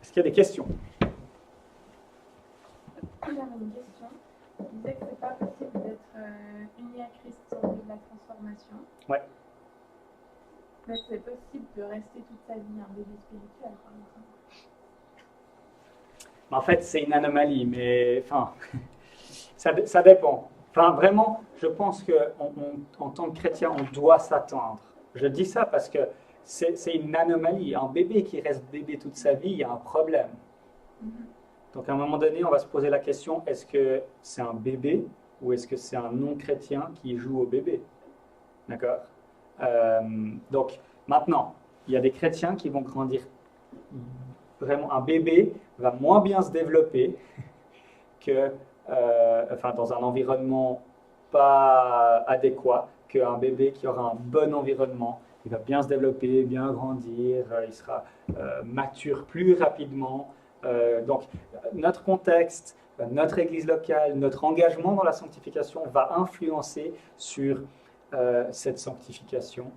Est-ce qu'il y a des questions? J'avais une question. Tu disais que c'est pas possible d'être uni à Christ sans vivre la transformation. Ouais. Mais c'est possible de rester toute sa vie un bébé spirituel, par exemple. En fait, c'est une anomalie, mais enfin, ça dépend. Enfin, vraiment, je pense qu'en tant que chrétien, on doit s'attendre. Je dis ça parce que c'est une anomalie. Un bébé qui reste bébé toute sa vie, il y a un problème. Donc, à un moment donné, on va se poser la question, est-ce que c'est un bébé ou est-ce que c'est un non-chrétien qui joue au bébé? D'accord? Donc, maintenant, il y a des chrétiens qui vont grandir. Vraiment, un bébé va moins bien se développer que, dans un environnement pas adéquat qu'un bébé qui aura un bon environnement. Il va bien se développer, bien grandir, il sera mature plus rapidement. Donc, notre contexte, notre église locale, notre engagement dans la sanctification va influencer sur cette sanctification.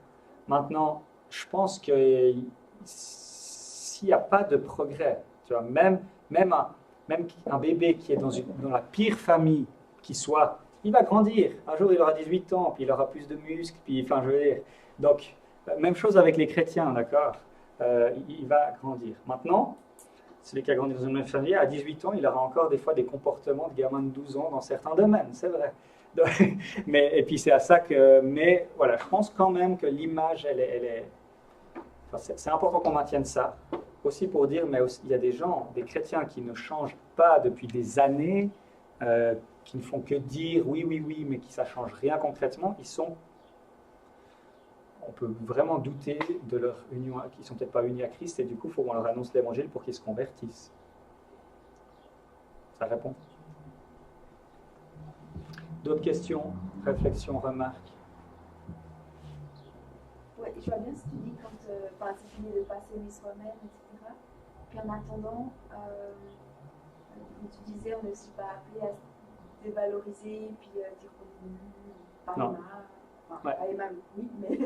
Maintenant, je pense que s'il n'y a pas de progrès, tu vois, même un bébé qui est dans la pire famille qui soit, il va grandir. Un jour, il aura 18 ans, puis il aura plus de muscles, puis, enfin, je veux dire. Donc, même chose avec les chrétiens, d'accord? Il va grandir. Maintenant, celui qui a grandi dans une même famille, à 18 ans, il aura encore des fois des comportements de gamin de 12 ans dans certains domaines, c'est vrai. Donc, et puis c'est à ça que... Mais voilà, je pense quand même que l'image, c'est important qu'on maintienne ça. Aussi pour dire, mais aussi, il y a des gens, des chrétiens qui ne changent pas depuis des années, qui ne font que dire oui, oui, oui, mais qui ça change rien concrètement. On peut vraiment douter de leur union, qu'ils ne sont peut-être pas unis à Christ, et du coup, il faut qu'on leur annonce l'évangile pour qu'ils se convertissent. Ça répond? D'autres questions, réflexions, remarques? Ouais, je vois bien ce que tu dis quand c'est fini de pas s'aimer soi-même, etc. Puis en attendant, comme tu disais, on n'est aussi pas appelé à se dévaloriser, puis dire qu'on est nul, pas aimable. Enfin, ouais. Pas aimable, oui, mais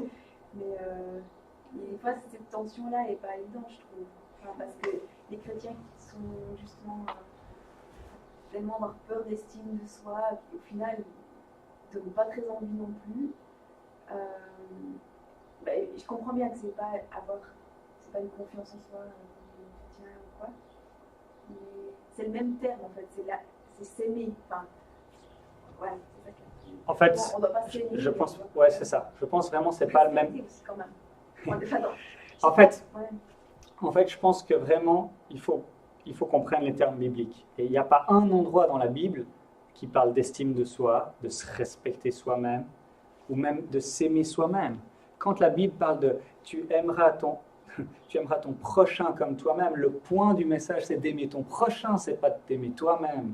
des fois cette tension-là n'est pas évidente, je trouve. Enfin, parce que les chrétiens qui sont justement tellement avoir peur d'estime de soi, au final, ils n'ont pas très envie non plus. Je comprends bien que c'est pas une confiance en soi chrétien ou quoi, mais c'est le même terme en fait, c'est s'aimer. Enfin, ouais, c'est ça. En fait, on doit pas s'aimer. Je pense, ouais, c'est ça. Je pense vraiment que c'est pas le même. Aussi, quand même. En fait, je pense que vraiment, il faut qu'on prenne les termes bibliques. Et il n'y a pas un endroit dans la Bible qui parle d'estime de soi, de se respecter soi-même, ou même de s'aimer soi-même. Quand la Bible parle de tu aimeras ton prochain comme toi-même, le point du message, c'est d'aimer ton prochain, c'est pas de t'aimer toi-même.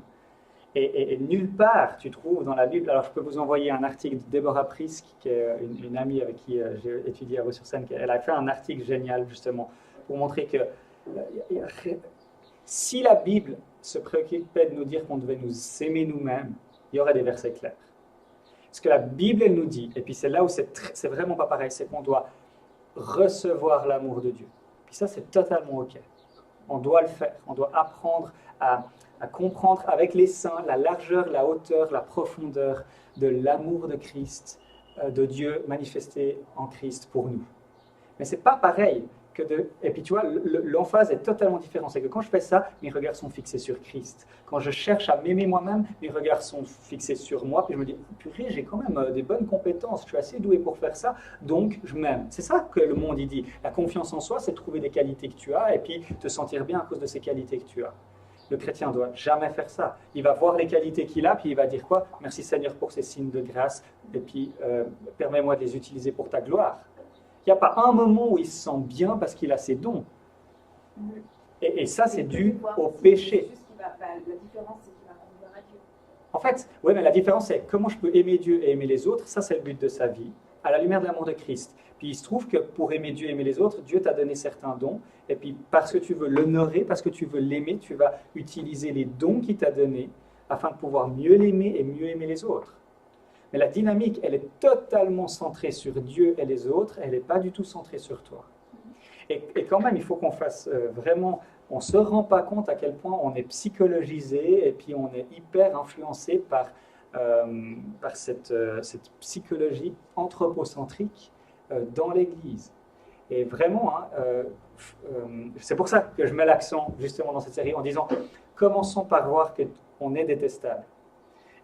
Et nulle part, tu trouves dans la Bible, alors je peux vous envoyer un article de Deborah Prisk, qui est une amie avec qui j'ai étudié à Vaux-sur-Seine, elle a fait un article génial justement pour montrer que si la Bible se préoccupait de nous dire qu'on devait nous aimer nous-mêmes, il y aurait des versets clairs. Ce que la Bible, elle nous dit, et puis c'est là où c'est vraiment pas pareil, c'est qu'on doit recevoir l'amour de Dieu. Puis ça, c'est totalement OK. On doit le faire. On doit apprendre à comprendre avec les saints la largeur, la hauteur, la profondeur de l'amour de Christ, de Dieu manifesté en Christ pour nous. Mais c'est pas pareil que de... Et puis tu vois, l'emphase est totalement différente. C'est que quand je fais ça, mes regards sont fixés sur Christ. Quand je cherche à m'aimer moi-même, mes regards sont fixés sur moi. Puis je me dis, purée, j'ai quand même des bonnes compétences. Je suis assez doué pour faire ça, donc je m'aime. C'est ça que le monde il dit. La confiance en soi, c'est trouver des qualités que tu as et puis te sentir bien à cause de ces qualités que tu as. Le chrétien ne doit jamais faire ça. Il va voir les qualités qu'il a, puis il va dire quoi? Merci Seigneur pour ces signes de grâce, et puis permets-moi de les utiliser pour ta gloire. Il n'y a pas un moment où il se sent bien parce qu'il a ses dons. Et ça, c'est dû au péché. La différence, c'est qu'il va conduire à Dieu. En fait, oui, mais la différence, c'est comment je peux aimer Dieu et aimer les autres. Ça, c'est le but de sa vie, à la lumière de l'amour de Christ. Puis il se trouve que pour aimer Dieu et aimer les autres, Dieu t'a donné certains dons. Et puis parce que tu veux l'honorer, parce que tu veux l'aimer, tu vas utiliser les dons qu'il t'a donnés afin de pouvoir mieux l'aimer et mieux aimer les autres. Mais la dynamique, elle est totalement centrée sur Dieu et les autres, elle n'est pas du tout centrée sur toi. Et quand même, il faut qu'on fasse vraiment, on ne se rend pas compte à quel point on est psychologisé et puis on est hyper influencé par cette psychologie anthropocentrique dans l'Église. Et vraiment, hein, c'est pour ça que je mets l'accent justement dans cette série en disant, commençons par voir qu'on est détestable.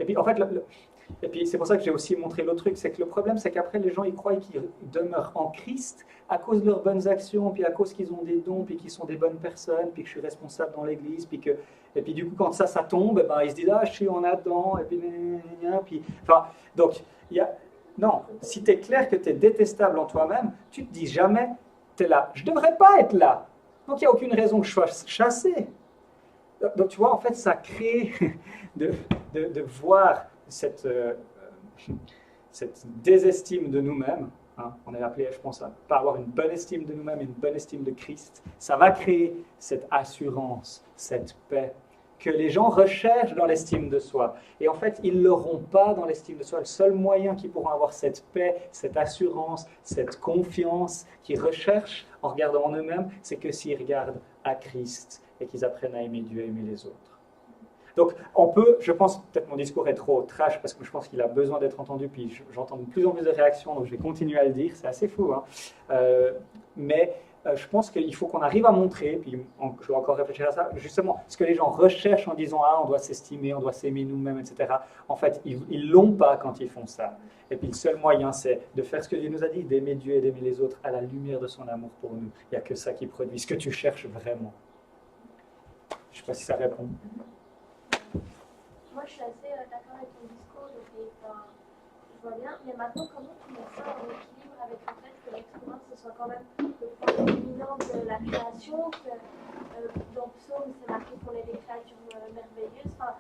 Et puis en fait, et puis c'est pour ça que j'ai aussi montré l'autre truc, c'est que le problème, c'est qu'après les gens ils croient qu'ils demeurent en Christ à cause de leurs bonnes actions, puis à cause qu'ils ont des dons, puis qu'ils sont des bonnes personnes, puis que je suis responsable dans l'Église, et puis du coup quand ça tombe, ben, ils se disent je suis en Adam, et puis enfin donc non, si tu es clair que tu es détestable en toi-même, tu te dis jamais tu es là, je ne devrais pas être là, donc il n'y a aucune raison que je sois chassé. Donc tu vois, en fait, ça crée de voir cette désestime de nous-mêmes. Hein, on est appelé, je pense, à pas avoir une bonne estime de nous-mêmes et une bonne estime de Christ. Ça va créer cette assurance, cette paix que les gens recherchent dans l'estime de soi. Et en fait, ils ne l'auront pas dans l'estime de soi. Le seul moyen qu'ils pourront avoir cette paix, cette assurance, cette confiance qu'ils recherchent en regardant en eux-mêmes, c'est que s'ils regardent à Christ et qu'ils apprennent à aimer Dieu et aimer les autres. Donc, on peut, je pense, peut-être mon discours est trop trash parce que je pense qu'il a besoin d'être entendu, puis j'entends de plus en plus de réactions, donc je vais continuer à le dire, c'est assez fou. Hein. Mais je pense qu'il faut qu'on arrive à montrer, puis je vais encore réfléchir à ça, justement, ce que les gens recherchent en disant on doit s'estimer, on doit s'aimer nous-mêmes, etc. En fait, ils ne l'ont pas quand ils font ça. Et puis le seul moyen, c'est de faire ce que Dieu nous a dit, d'aimer Dieu et d'aimer les autres à la lumière de son amour pour nous. Il n'y a que ça qui produit ce que tu cherches vraiment. Je ne sais pas si ça répond. Moi, je suis assez d'accord avec ton discours, je vois bien. Mais maintenant, comment tu mets ça en équilibre avec le fait que l'expérience, ce soit quand même le point dominant de la création, que dans Psaume, c'est marqué qu'on est des créatures merveilleuses. Enfin,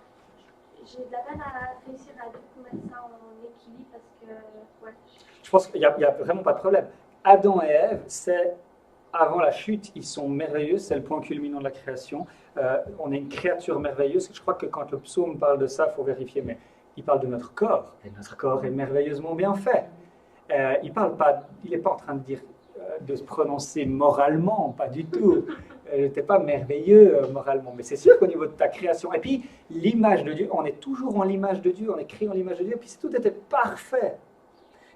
j'ai de la peine à réussir à mettre ça en équilibre parce que, ouais. Je pense qu'il n'y a vraiment pas de problème. Adam et Ève, c'est avant la chute, ils sont merveilleux, c'est le point culminant de la création. On est une créature merveilleuse. Je crois que quand le psaume parle de ça, il faut vérifier, mais il parle de notre corps. Et notre corps est merveilleusement bien fait. Il n'est pas en train de dire de se prononcer moralement, pas du tout. Tu n'es pas merveilleux moralement, mais c'est sûr qu'au niveau de ta création. Et puis, l'image de Dieu, on est toujours en l'image de Dieu, on est créé en l'image de Dieu, et puis tout était parfait.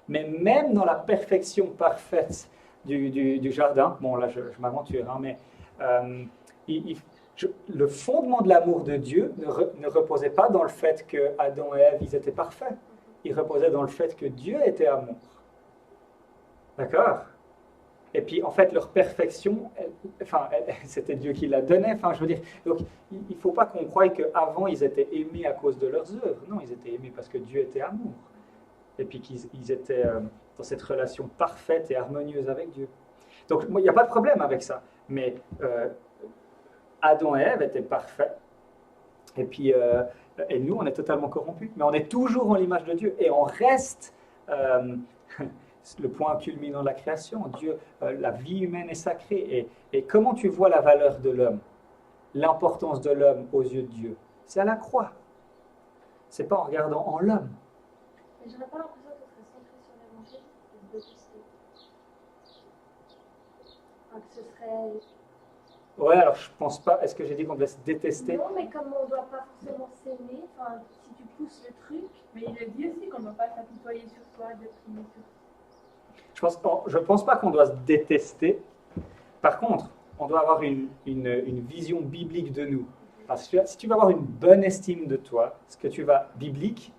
Mais même dans la perfection parfaite du jardin, bon là je m'aventure, hein, mais le fondement de l'amour de Dieu ne reposait pas dans le fait que Adam et Ève, ils étaient parfaits. Il reposait dans le fait que Dieu était amour. D'accord? Et puis en fait leur perfection, c'était Dieu qui la donnait. Enfin, je veux dire, donc il ne faut pas qu'on croie qu'avant ils étaient aimés à cause de leurs œuvres. Non, ils étaient aimés parce que Dieu était amour. Et puis qu'ils étaient dans cette relation parfaite et harmonieuse avec Dieu. Donc, il n'y a pas de problème avec ça. Mais Adam et Ève étaient parfaits. Et puis, et nous, on est totalement corrompus. Mais on est toujours en l'image de Dieu. Et on reste le point culminant de la création. Dieu, la vie humaine est sacrée. Et comment tu vois la valeur de l'homme? L'importance de l'homme aux yeux de Dieu? C'est à la croix. C'est pas en regardant en l'homme. Mais je n'aurais pas l'impression que ce serait centré sur l'évangile et de détester. Enfin, que ce serait. Ouais, alors je pense pas. Est-ce que j'ai dit qu'on devait se détester? Non, mais comme on ne doit pas forcément s'aimer, enfin, si tu pousses le truc. Mais il a dit aussi qu'on ne doit pas s'apitoyer sur soi, déprimer sur soi. Je pense pas qu'on doit se détester. Par contre, on doit avoir une vision biblique de nous. Parce que si tu vas avoir une bonne estime de toi, ce que tu vas biblique,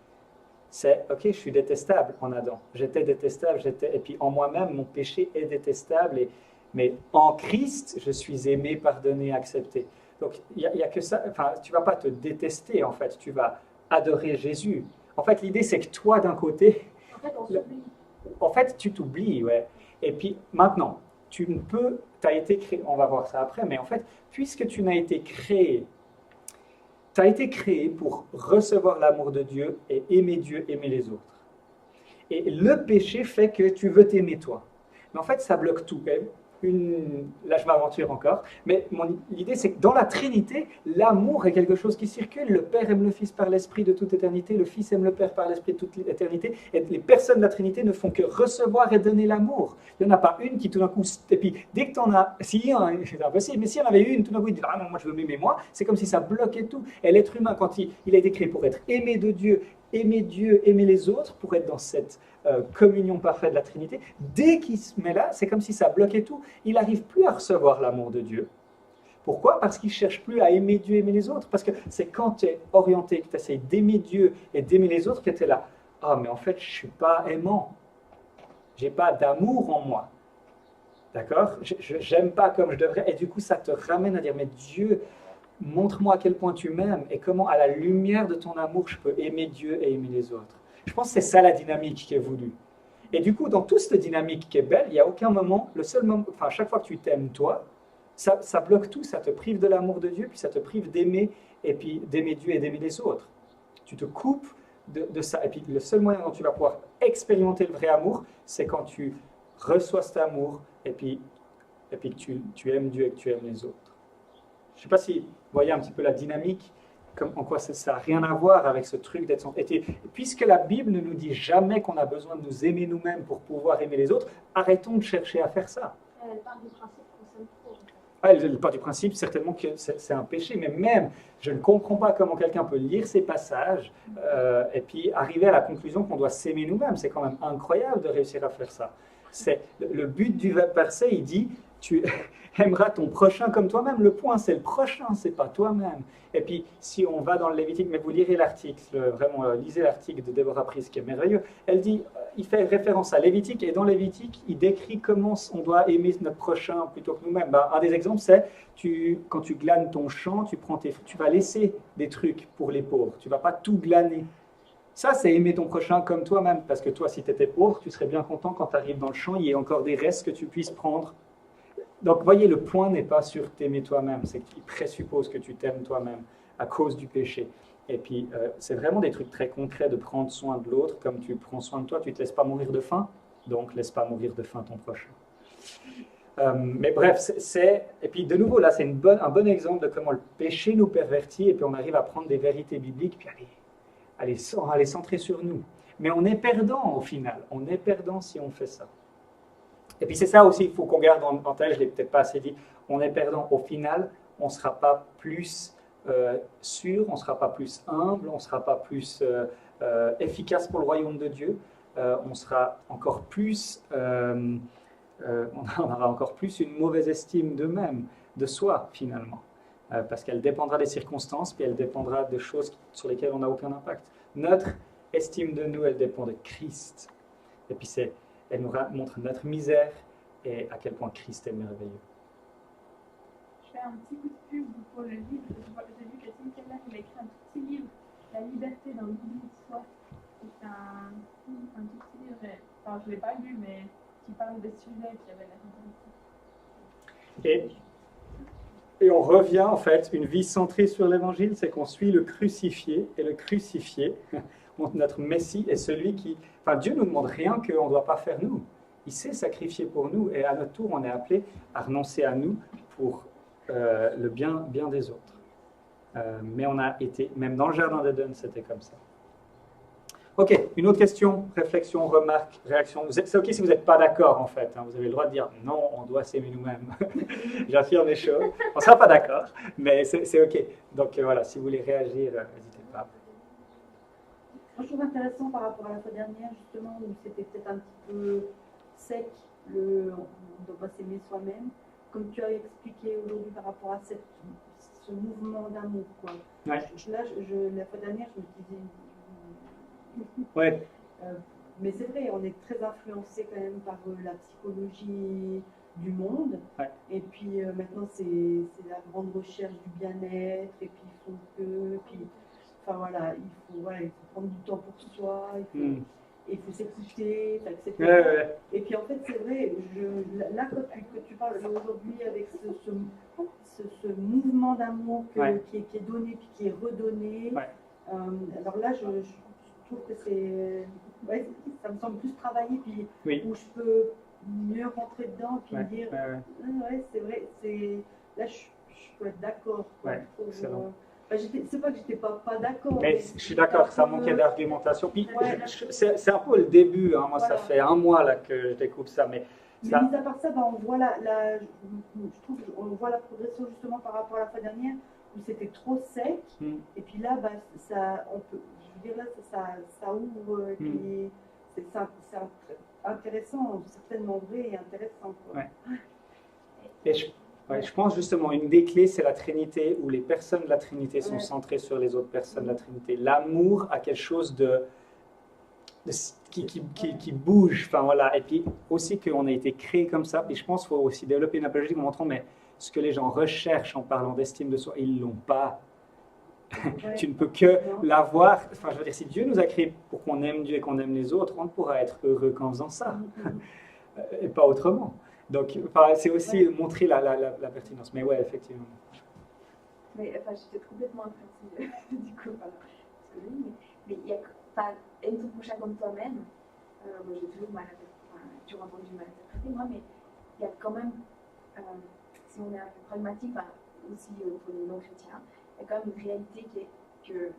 c'est, ok, je suis détestable en Adam. J'étais détestable, et puis en moi-même, mon péché est détestable. Mais en Christ, je suis aimé, pardonné, accepté. Donc, il n'y a que ça. Enfin, tu ne vas pas te détester, en fait. Tu vas adorer Jésus. En fait, l'idée, c'est que toi, d'un côté... En fait, on s'oublie. En fait, tu t'oublies, ouais. Et puis, maintenant, tu as été créé... On va voir ça après, mais en fait, puisque tu n'as été créé... Tu as été créé pour recevoir l'amour de Dieu et aimer Dieu, aimer les autres. Et le péché fait que tu veux t'aimer toi. Mais en fait, ça bloque tout. là je m'aventure encore, mais l'idée c'est que dans la Trinité, l'amour est quelque chose qui circule. Le Père aime le Fils par l'Esprit de toute éternité, le Fils aime le Père par l'Esprit de toute éternité, et les personnes de la Trinité ne font que recevoir et donner l'amour. Il n'y en a pas une qui tout d'un coup, et puis dès que tu en as, c'est impossible, mais s'il y en avait une, tout d'un coup il dit ah non, moi je veux m'aimer moi, c'est comme si ça bloquait tout. Et l'être humain, quand il a été créé pour être aimé de Dieu, aimer les autres, pour être dans cette communion parfaite de la Trinité, dès qu'il se met là, c'est comme si ça bloquait tout. Il n'arrive plus à recevoir l'amour de Dieu. Pourquoi? Parce qu'il ne cherche plus à aimer Dieu, aimer les autres. Parce que c'est quand tu es orienté, que tu essayes d'aimer Dieu et d'aimer les autres, que tu es là. Ah, mais en fait, je ne suis pas aimant. Je n'ai pas d'amour en moi. D'accord? Je n'aime pas comme je devrais. Et du coup, ça te ramène à dire, mais Dieu, montre-moi à quel point tu m'aimes et comment, à la lumière de ton amour, je peux aimer Dieu et aimer les autres. Je pense que c'est ça la dynamique qui est voulue. Et du coup, dans toute cette dynamique qui est belle, il n'y a aucun moment, le seul moment, enfin, chaque fois que tu t'aimes toi, ça bloque tout, ça te prive de l'amour de Dieu, puis ça te prive d'aimer, et puis d'aimer Dieu et d'aimer les autres. Tu te coupes de ça. Et puis le seul moyen dont tu vas pouvoir expérimenter le vrai amour, c'est quand tu reçois cet amour, et puis que tu aimes Dieu et que tu aimes les autres. Je ne sais pas si vous voyez un petit peu la dynamique, en quoi ça n'a rien à voir avec ce truc d'être... Puisque la Bible ne nous dit jamais qu'on a besoin de nous aimer nous-mêmes pour pouvoir aimer les autres, arrêtons de chercher à faire ça. Elle part du principe qu'on s'aime trop. Elle part du principe certainement que c'est un péché, mais même, je ne comprends pas comment quelqu'un peut lire ces passages et puis arriver à la conclusion qu'on doit s'aimer nous-mêmes. C'est quand même incroyable de réussir à faire ça. Le but du verset, il dit, tu aimeras ton prochain comme toi-même. Le point, c'est le prochain, c'est pas toi-même. Et puis, si on va dans le Lévitique, mais vous lirez l'article, vraiment, lisez l'article de Deborah Price, qui est merveilleux. Elle dit, il fait référence à Lévitique, et dans Lévitique, il décrit comment on doit aimer notre prochain plutôt que nous-mêmes. Un des exemples, c'est, quand tu glanes ton champ, tu vas laisser des trucs pour les pauvres. Tu vas pas tout glaner. Ça, c'est aimer ton prochain comme toi-même, parce que toi, si tu étais pauvre, tu serais bien content quand tu arrives dans le champ, il y ait encore des restes que tu puisses prendre. Donc, voyez, le point n'est pas sur t'aimer toi-même, c'est qu'il présuppose que tu t'aimes toi-même à cause du péché. Et puis, c'est vraiment des trucs très concrets de prendre soin de l'autre, comme tu prends soin de toi, tu ne te laisses pas mourir de faim, donc laisse pas mourir de faim ton prochain. Mais bref, et puis de nouveau, là, c'est un bon exemple de comment le péché nous pervertit, et puis on arrive à prendre des vérités bibliques, puis aller centrer sur nous. Mais on est perdant au final, on est perdant si on fait ça. Et puis c'est ça aussi, il faut qu'on garde en tête, je ne l'ai peut-être pas assez dit, on est perdant. Au final, on ne sera pas plus sûr, on ne sera pas plus humble, on ne sera pas plus efficace pour le royaume de Dieu, on sera encore plus, on aura encore plus une mauvaise estime d'eux-mêmes, de soi finalement, parce qu'elle dépendra des circonstances, puis elle dépendra de choses sur lesquelles on n'a aucun impact. Notre estime de nous, elle dépend de Christ. Et puis elle nous montre notre misère et à quel point Christ est merveilleux. Je fais un petit coup de pub pour le livre. J'ai vu que Tim Keller a écrit un tout petit livre, La liberté dans l'oubli de soi. C'est un tout petit livre, enfin je ne l'ai pas lu, mais qui parle des sujets qui avaient l'air intéressants. Et on revient en fait, une vie centrée sur l'évangile, c'est qu'on suit le crucifié, et le crucifié, notre Messie, est celui qui... Enfin, Dieu ne nous demande rien qu'on ne doit pas faire nous. Il s'est sacrifié pour nous, et à notre tour, on est appelé à renoncer à nous pour le bien des autres. Mais on a été, même dans le jardin d'Éden, c'était comme ça. Ok, une autre question, réflexion, remarque, réaction. C'est ok si vous n'êtes pas d'accord en fait. Vous avez le droit de dire non, on doit s'aimer nous-mêmes. J'affirme les choses. On ne sera pas d'accord, mais c'est ok. Donc voilà, si vous voulez réagir, n'hésitez pas. Moi, je trouve intéressant par rapport à la fois dernière, justement, où c'était peut-être un petit peu sec, on ne doit pas s'aimer soi-même. Comme tu as expliqué aujourd'hui par rapport à ce mouvement d'amour. Quoi. Ouais. La fois dernière, je me disais... Ouais. Mais c'est vrai, on est très influencé quand même par la psychologie du monde. Ouais. Et puis maintenant, c'est la grande recherche du bien-être. Et puis il faut que... Puis, enfin voilà, il faut prendre du temps pour soi. Il faut s'écouter, etc. Ouais. Et puis en fait, c'est vrai, là que tu parles aujourd'hui avec ce mouvement d'amour qui est donné puis qui est redonné, alors là, je trouve que c'est... Ouais, ça me semble plus travaillé, puis où je peux mieux rentrer dedans et puis me dire, ouais, c'est vrai, là je peux être d'accord. Ouais, excellent. C'est pas que j'étais pas d'accord. Mais je suis d'accord, ça manquait d'argumentation. Puis Ouais. c'est un peu le début, hein. Moi Voilà. ça fait un mois là que je découvre ça, mais Mais ça, mis à part ça, on voit je trouve qu'on voit la progression justement par rapport à la fois dernière où c'était trop sec. Et puis là, ça, on peut, je veux dire là, ça ouvre. Et puis c'est intéressant, certainement vrai et intéressant. Quoi. Ouais. Et je pense justement une des clés, c'est la Trinité, où les personnes de la Trinité sont centrées sur les autres personnes de la Trinité. L'amour a quelque chose qui bouge, enfin voilà. Et puis aussi qu'on a été créé comme ça. Et je pense qu'il faut aussi développer une apologétique en montrant, mais ce que les gens recherchent en parlant d'estime de soi, ils ne l'ont pas. Ouais. Tu ne peux que l'avoir. Enfin, je veux dire, si Dieu nous a créés pour qu'on aime Dieu et qu'on aime les autres, on ne pourra être heureux qu'en faisant ça, et pas autrement. Donc, enfin, c'est aussi montrer la pertinence. Mais ouais, effectivement. Mais enfin, j'étais complètement incompréhensible du coup par ce que je dis. Mais il y a pas aime ton prochain comme toi-même. Moi, j'ai toujours toujours entendu mal interpréter moi, mais il y a quand même, si on est un peu pragmatique, aussi pour les non-chrétiens, il y a quand même une réalité qui est que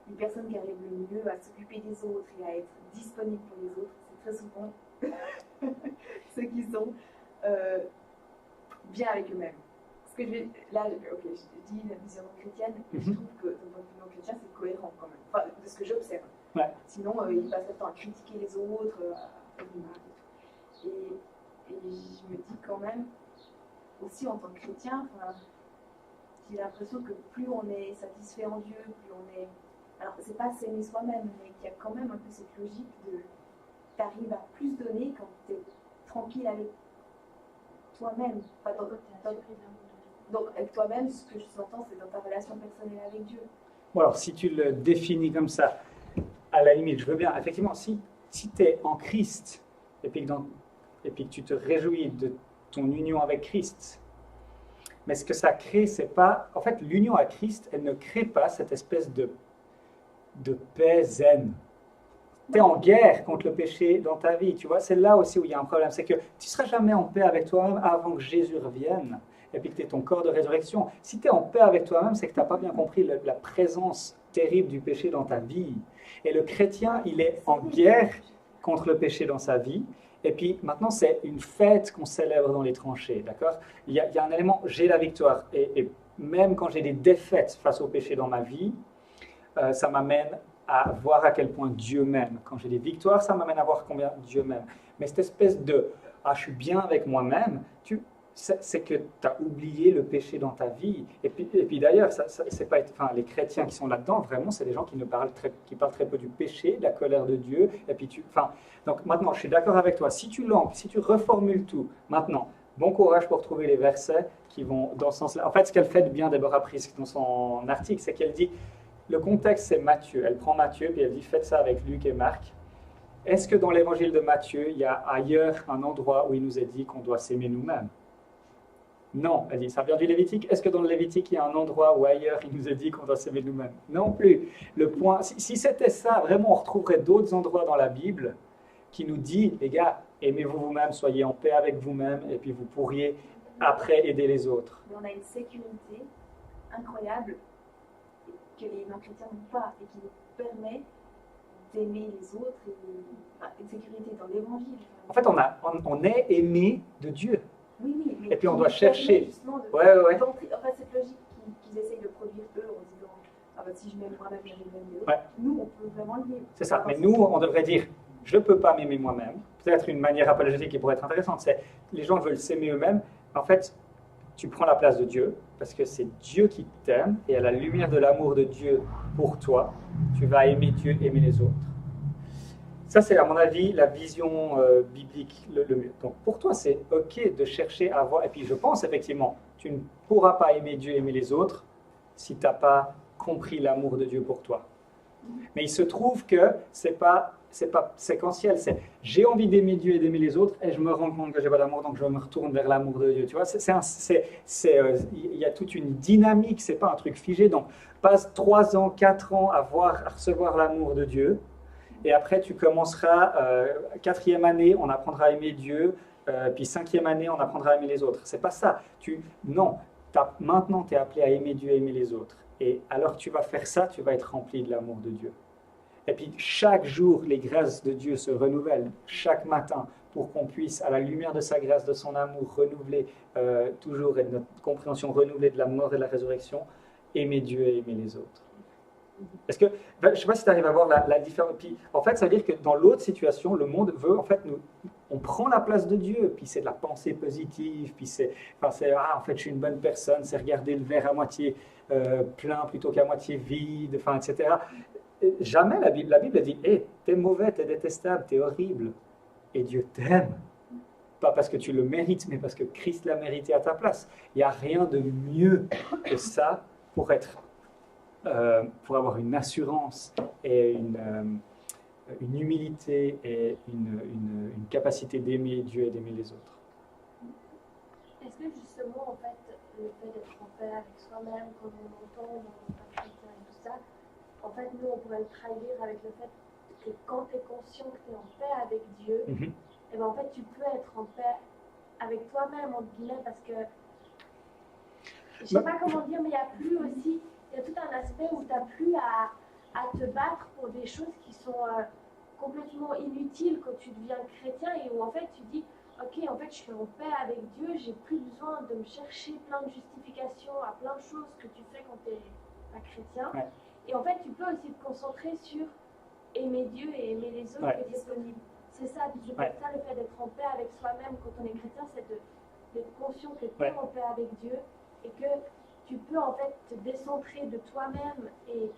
une personne qui arrive le mieux à s'occuper des autres et à être disponible pour les autres, c'est très souvent ceux qui sont bien avec eux-mêmes. Parce que je dis la vision non chrétienne, et je trouve que d'un point de vue non chrétien, c'est cohérent quand même, enfin, de ce que j'observe. Ouais. Sinon, ils passent leur temps à critiquer les autres, à faire du mal et tout. Et je me dis quand même, aussi en tant que chrétien, j'ai l'impression que plus on est satisfait en Dieu, plus on est. Alors, c'est pas s'aimer soi-même, mais qu'il y a quand même un peu cette logique de. T'arrives à plus donner quand t'es tranquille avec toi-même. Enfin, donc, avec toi-même, ce que je s'entends, c'est dans ta relation personnelle avec Dieu. Bon, alors, si tu le définis comme ça, à la limite, je veux bien. Effectivement, si tu es en Christ et puis que tu te réjouis de ton union avec Christ, mais ce que ça crée, c'est pas. En fait, l'union à Christ, elle ne crée pas cette espèce de paix zen. Tu es en guerre contre le péché dans ta vie, tu vois. C'est là aussi où il y a un problème. C'est que tu ne seras jamais en paix avec toi-même avant que Jésus revienne et puis que tu aies ton corps de résurrection. Si tu es en paix avec toi-même, c'est que tu n'as pas bien compris la présence terrible du péché dans ta vie. Et le chrétien, il est en guerre contre le péché dans sa vie. Et puis maintenant, c'est une fête qu'on célèbre dans les tranchées, d'accord ? Il y a un élément, j'ai la victoire. Et même quand j'ai des défaites face au péché dans ma vie, ça m'amène à voir à quel point Dieu m'aime. Quand j'ai des victoires, ça m'amène à voir combien Dieu m'aime. Mais cette espèce de « ah, je suis bien avec moi-même », c'est que tu as oublié le péché dans ta vie. Et puis d'ailleurs, c'est pas, enfin, les chrétiens qui sont là-dedans, vraiment, c'est des gens qui parlent très peu du péché, de la colère de Dieu. Et puis donc maintenant, je suis d'accord avec toi. Si tu reformules tout, maintenant, bon courage pour trouver les versets qui vont dans ce sens-là. En fait, ce qu'elle fait de bien, Deborah Prisk, dans son article, c'est qu'elle dit, le contexte, c'est Matthieu. Elle prend Matthieu, puis elle dit, faites ça avec Luc et Marc. Est-ce que dans l'évangile de Matthieu, il y a ailleurs un endroit où il nous est dit qu'on doit s'aimer nous-mêmes ? Non, elle dit, ça vient du Lévitique. Est-ce que dans le Lévitique, il y a un endroit où ailleurs il nous est dit qu'on doit s'aimer nous-mêmes? Non plus. Le point, si c'était ça, vraiment, on retrouverait d'autres endroits dans la Bible qui nous dit, les gars, aimez-vous vous-même, soyez en paix avec vous-même, et puis vous pourriez après aider les autres. Mais on a une sécurité incroyable que les non-chrétiens n'ont pas et qui nous permet d'aimer les autres et une sécurité dans l'évangile. En fait, on est aimé de Dieu. Oui, mais et puis on doit chercher. Justement de ouais. Enfin, cette logique qu'ils essayent de produire eux en disant ah bah, si je m'aime moi-même, je m'aime les autres. Ouais. Nous, on peut vraiment le vivre. C'est ça. Mais nous, on devrait dire je ne peux pas m'aimer moi-même. Peut-être une manière apologétique qui pourrait être intéressante, c'est les gens veulent s'aimer eux-mêmes. En fait, tu prends la place de Dieu parce que c'est Dieu qui t'aime et à la lumière de l'amour de Dieu pour toi, tu vas aimer Dieu, aimer les autres. Ça, c'est à mon avis la vision biblique le mieux. Donc pour toi, c'est OK de chercher à voir. Et puis je pense effectivement, tu ne pourras pas aimer Dieu, aimer les autres si tu n'as pas compris l'amour de Dieu pour toi. Mais il se trouve que c'est pas séquentiel. C'est j'ai envie d'aimer Dieu et d'aimer les autres et je me rends compte que j'ai pas d'amour, donc je me retourne vers l'amour de Dieu. Tu vois, il y a toute une dynamique. C'est pas un truc figé. Donc passe 3 ans, 4 ans à recevoir l'amour de Dieu. Et après, tu commenceras, 4e année, on apprendra à aimer Dieu. puis 5e année, on apprendra à aimer les autres. C'est pas ça. Non, maintenant, tu es appelé à aimer Dieu, aimer les autres. Et alors que tu vas faire ça, tu vas être rempli de l'amour de Dieu. Et puis chaque jour, les grâces de Dieu se renouvellent, chaque matin, pour qu'on puisse, à la lumière de sa grâce, de son amour, renouveler toujours, et de notre compréhension renouvelée de la mort et de la résurrection, aimer Dieu et aimer les autres. Est-ce que, je ne sais pas si tu arrives à voir la différence. Puis, en fait, ça veut dire que dans l'autre situation, le monde veut, en fait, on prend la place de Dieu, puis c'est de la pensée positive, puis en fait, je suis une bonne personne, c'est regarder le verre à moitié plein plutôt qu'à moitié vide, etc. Jamais la Bible dit, hé, t'es mauvais, t'es détestable, t'es horrible, et Dieu t'aime. Pas parce que tu le mérites, mais parce que Christ l'a mérité à ta place. Il n'y a rien de mieux que ça pour avoir une assurance et une humilité et une capacité d'aimer Dieu et d'aimer les autres. Est-ce que justement, en fait, le fait d'être en paix avec soi-même, comme on entend dans le chrétien et tout ça, en fait, nous, on pourrait le traduire avec le fait que quand tu es conscient que tu es en paix avec Dieu, et ben en fait, tu peux être en paix avec toi-même, entre guillemets, parce que, je sais pas comment dire, mais il y a tout un aspect où tu n'as plus à te battre pour des choses qui sont complètement inutiles quand tu deviens chrétien et où en fait tu dis, ok, en fait je suis en paix avec Dieu, j'ai plus besoin de me chercher plein de justifications à plein de choses que tu fais quand tu n'es pas chrétien. Ouais. Et en fait tu peux aussi te concentrer sur aimer Dieu et aimer les autres. Ouais. C'est ça, le fait d'être en paix avec soi-même quand on est chrétien, c'est d'être conscient que tu es en paix avec Dieu et que tu peux en fait te décentrer de toi-même et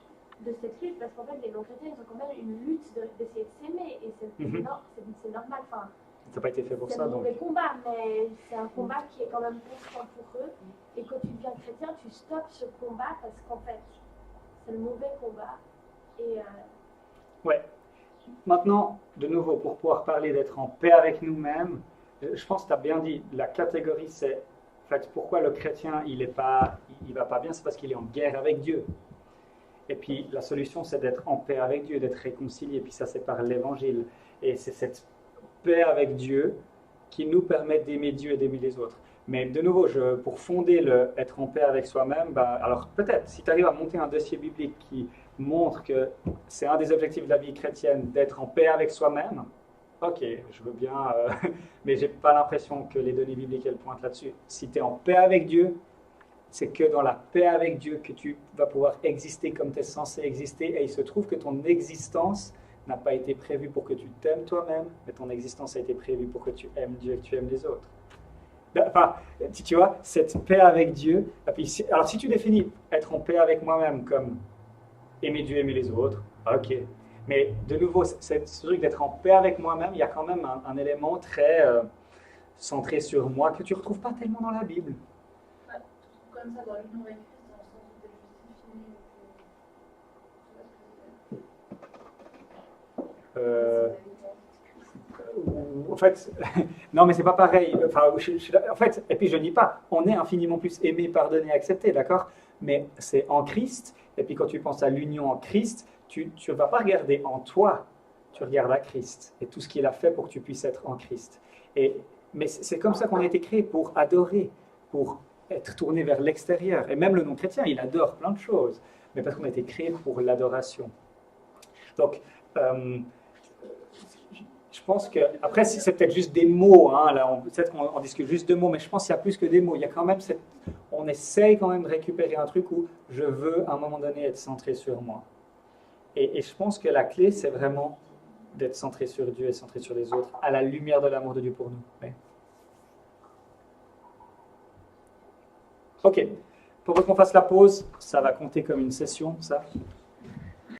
de cette lutte, parce qu'en fait les non-chrétiens ils ont quand même une lutte d'essayer de s'aimer et c'est normal, enfin ça n'a pas été fait pour ça. C'est un mauvais combat, mais c'est un combat qui est quand même constant pour eux, et quand tu deviens chrétien tu stoppes ce combat parce qu'en fait c'est le mauvais combat et Ouais. Maintenant, de nouveau, pour pouvoir parler d'être en paix avec nous-mêmes, je pense que tu as bien dit, la catégorie c'est en fait, pourquoi le chrétien il va pas bien, c'est parce qu'il est en guerre avec Dieu. Et puis la solution c'est d'être en paix avec Dieu, d'être réconcilié. Et puis ça c'est par l'évangile. Et c'est cette paix avec Dieu qui nous permet d'aimer Dieu et d'aimer les autres. Mais de nouveau, pour fonder être en paix avec soi-même, alors peut-être si tu arrives à monter un dossier biblique qui montre que c'est un des objectifs de la vie chrétienne d'être en paix avec soi-même, ok, je veux bien, mais je n'ai pas l'impression que les données bibliques elles pointent là-dessus. Si tu es en paix avec Dieu, c'est que dans la paix avec Dieu que tu vas pouvoir exister comme tu es censé exister, et il se trouve que ton existence n'a pas été prévue pour que tu t'aimes toi-même, mais ton existence a été prévue pour que tu aimes Dieu et que tu aimes les autres. Enfin, tu vois, cette paix avec Dieu, alors si tu définis être en paix avec moi-même comme aimer Dieu, aimer les autres, ok. Mais de nouveau, ce truc d'être en paix avec moi-même, il y a quand même un élément très centré sur moi que tu ne retrouves pas tellement dans la Bible. Comme ça, dans l'union avec Christ, dans le sens où tu es justifié. En fait, non, mais c'est pas pareil. Enfin, en fait, et puis je dis pas, on est infiniment plus aimé, pardonné, accepté, d'accord? Mais c'est en Christ. Et puis quand tu penses à l'union en Christ, tu ne vas pas regarder en toi, tu regardes à Christ et tout ce qu'il a fait pour que tu puisses être en Christ. Mais c'est comme ça qu'on a été créé, pour adorer, pour être tourné vers l'extérieur. Et même le non-chrétien, il adore plein de choses, mais parce qu'on a été créé pour l'adoration. Donc, je pense que, après, c'est peut-être juste des mots, hein, là, peut-être qu'on discute juste de mots, mais je pense qu'il y a plus que des mots. Il y a quand même on essaye quand même de récupérer un truc où je veux, à un moment donné, être centré sur moi. Et je pense que la clé, c'est vraiment d'être centré sur Dieu et centré sur les autres, à la lumière de l'amour de Dieu pour nous. Ouais. Ok. Pour qu'on fasse la pause, ça va compter comme une session, ça.